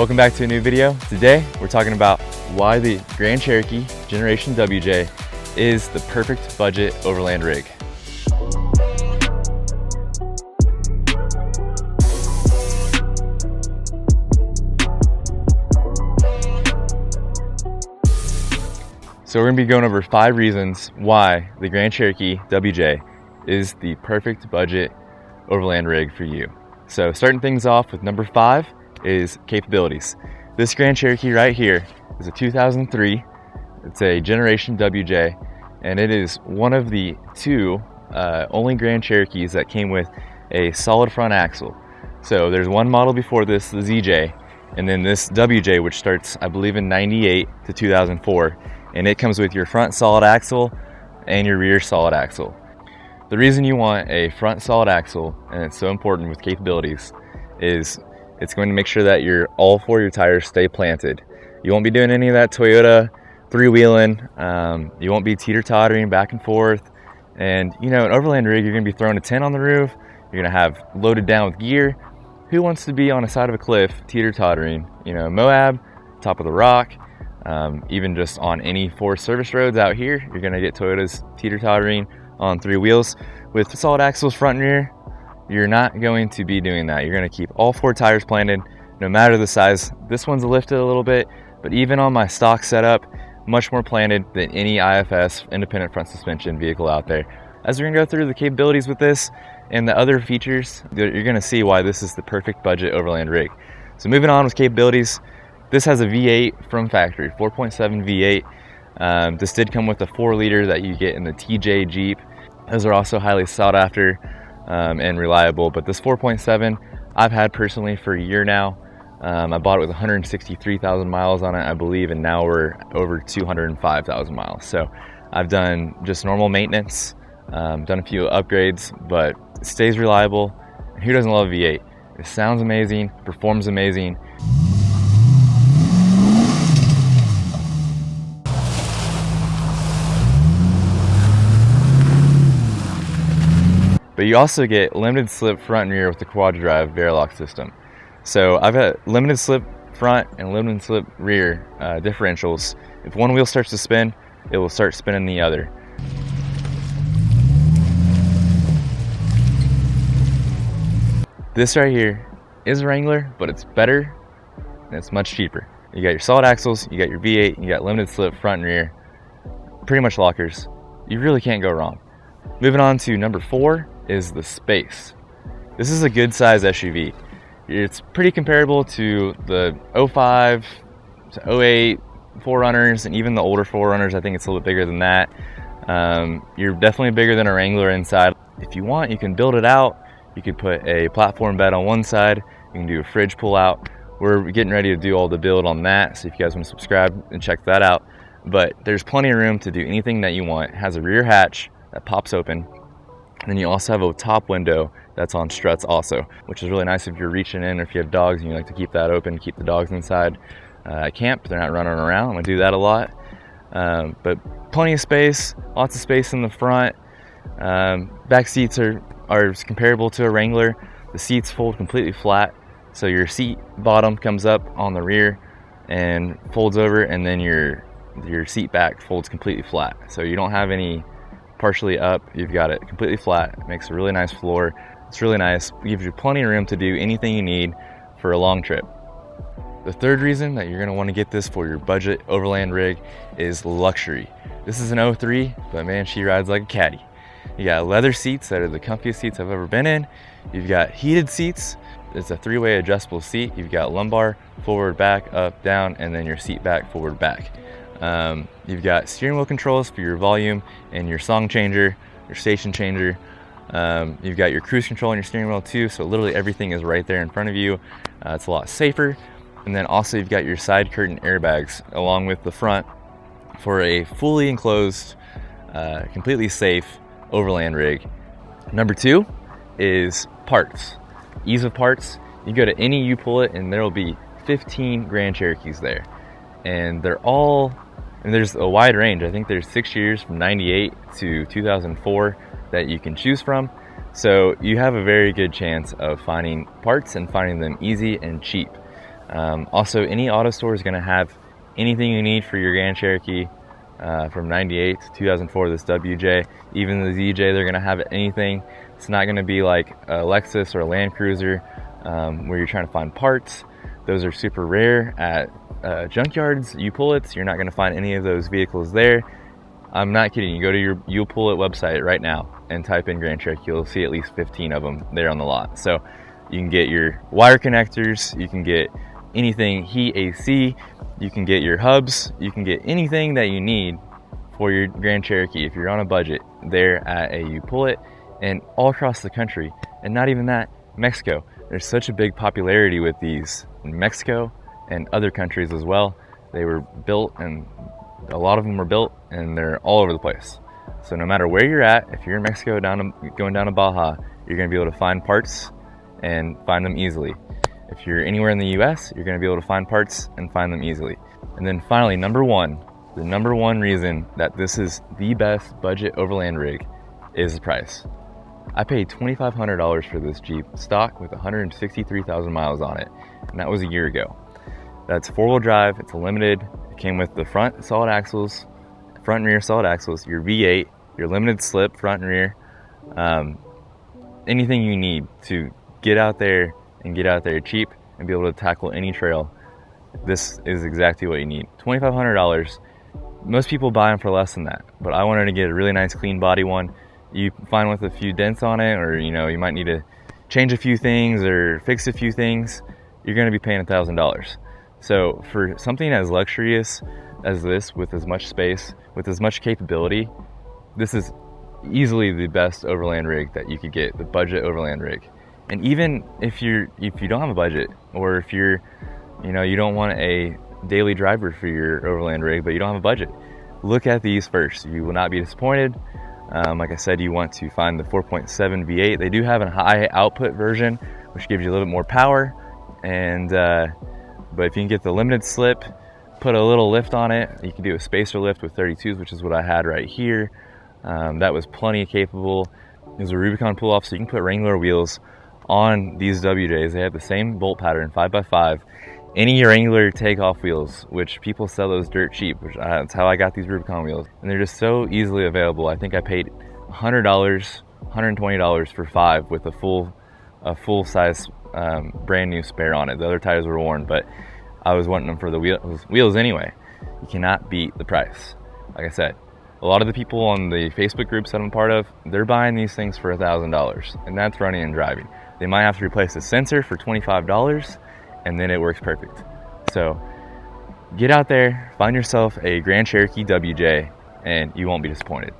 Welcome back to a new video. Today we're talking about why the Grand Cherokee Generation WJ is the perfect budget overland rig. So we're going to be going over 5 reasons why the Grand Cherokee WJ is the perfect budget overland rig for you. So starting things off with number 5 is capabilities. This Grand Cherokee right here is a 2003. It's a Generation WJ, and it is one of the 2 only Grand Cherokees that came with a solid front axle. So there's one model before this, the ZJ, and then this WJ, which starts I believe in 98 to 2004, and it comes with your front solid axle and your rear solid axle. The reason you want a front solid axle, and it's so important with capabilities, is it's going to make sure that all 4 of your tires stay planted. You won't be doing any of that Toyota three-wheeling. You won't be teeter-tottering back and forth. And you know, an overland rig, you're going to be throwing a tent on the roof. You're going to have loaded down with gear. Who wants to be on the side of a cliff teeter-tottering? You know, Moab, top of the rock, even just on any 4 service roads out here, you're going to get Toyotas teeter-tottering on 3 wheels. With solid axles front and rear, you're not going to be doing that. You're going to keep all 4 tires planted, no matter the size. This one's lifted a little bit, but even on my stock setup, much more planted than any IFS independent front suspension vehicle out there. As we're going to go through the capabilities with this and the other features, you're going to see why this is the perfect budget overland rig. So moving on with capabilities, this has a V8 from factory, 4.7 V8. This did come with a 4-liter that you get in the TJ Jeep. Those are also highly sought after and reliable, but this 4.7 I've had personally for a year now. I bought it with 163,000 miles on it, I believe, and now we're over 205,000 miles. So I've done just normal maintenance, done a few upgrades, but it stays reliable. Who doesn't love V8? It sounds amazing, performs amazing. But you also get limited slip front and rear with the quad drive Verilog system. So I've got limited slip front and limited slip rear differentials. If one wheel starts to spin, it will start spinning the other. This right here is a Wrangler, but it's better and it's much cheaper. You got your solid axles, you got your V8, you got limited slip front and rear, pretty much lockers. You really can't go wrong. Moving on to number 4 is the space. This is a good size SUV. It's pretty comparable to the 05 to 08 4Runners and even the older 4Runners. I think it's a little bit bigger than that. You're definitely bigger than a Wrangler inside. If you want, you can build it out. You could put a platform bed on one side. You can do a fridge pull out. We're getting ready to do all the build on that, so if you guys want to subscribe and check that out. But there's plenty of room to do anything that you want. It has a rear hatch that pops open, and then you also have a top window that's on struts also, which is really nice if you're reaching in or if you have dogs and you like to keep that open, keep the dogs inside. At camp, they're not running around. I do that a lot. But plenty of space, lots of space in the front. Back seats are comparable to a Wrangler. The seats fold completely flat, so your seat bottom comes up on the rear and folds over, and then your seat back folds completely flat. So you don't have any partially up, you've got it completely flat. It makes a really nice floor. It's really nice. It gives you plenty of room to do anything you need for a long trip. The third reason that you're going to want to get this for your budget overland rig is luxury. This is an 03, but man, she rides like a caddy. You got leather seats that are the comfiest seats I've ever been in. You've got heated seats. It's a 3-way adjustable seat. You've got lumbar, forward, back, up, down, and then your seat back, forward, back. You've got steering wheel controls for your volume and your song changer, your station changer. You've got your cruise control on your steering wheel too, so literally everything is right there in front of you. It's a lot safer. And then also you've got your side curtain airbags along with the front for a fully enclosed, completely safe overland rig. Number 2 is parts. Ease of parts. You go to any U-Pull-It and there will be 15 Grand Cherokees there. And there's a wide range. I think there's 6 years from 98 to 2004 that you can choose from. So you have a very good chance of finding parts and finding them easy and cheap. Also, any auto store is going to have anything you need for your Grand Cherokee from 98 to 2004, this WJ. Even the ZJ, they're going to have anything. It's not going to be like a Lexus or a Land Cruiser where you're trying to find parts. Those are super rare at junkyards, U-Pullets. You're not going to find any of those vehicles there. I'm not kidding. You go to your U-Pullet website right now and type in Grand Cherokee. You'll see at least 15 of them there on the lot. So you can get your wire connectors, you can get anything heat AC, you can get your hubs, you can get anything that you need for your Grand Cherokee if you're on a budget there at a U-Pullet, and all across the country. And not even that, Mexico. There's such a big popularity with these in Mexico and other countries as well. They were built, and a lot of them were built, and they're all over the place. So no matter where you're at, if you're in Mexico going down to Baja, you're going to be able to find parts and find them easily. If you're anywhere in the US, you're going to be able to find parts and find them easily. And then finally, the number one reason that this is the best budget overland rig is the price. I paid $2,500 for this Jeep stock with 163,000 miles on it, and that was a year ago. That's four-wheel drive, it's a limited, it came with the front solid axles, front and rear solid axles, your V8, your limited slip front and rear, anything you need to get out there and get out there cheap and be able to tackle any trail. This is exactly what you need. $2,500. Most people buy them for less than that, but I wanted to get a really nice clean body one. You find with a few dents on it, or you might need to change a few things or fix a few things, you're going to be paying $1,000. So for something as luxurious as this, with as much space, with as much capability, this is easily the best overland rig that you could get, the budget overland rig. And even if you don't have a budget, or if you don't want a daily driver for your overland rig, but you don't have a budget, look at these first. You will not be disappointed. Like I said, you want to find the 4.7 V8. They do have a high output version, which gives you a little bit more power. And but if you can get the limited slip, put a little lift on it, you can do a spacer lift with 32s, which is what I had right here. That was plenty capable. There's a Rubicon pull-off, so you can put Wrangler wheels on these WJs. They have the same bolt pattern, 5x5. Any Wrangler takeoff wheels, which people sell those dirt cheap, which that's how I got these Rubicon wheels. And they're just so easily available. I think I paid $100, $120 for 5 with a full size brand new spare on it. The other tires were worn, but I was wanting them for the wheels anyway. You cannot beat the price. Like I said, a lot of the people on the Facebook groups that I'm part of, they're buying these things for $1,000, and that's running and driving. They might have to replace the sensor for $25, and then it works perfect. So get out there, find yourself a Grand Cherokee WJ, and you won't be disappointed.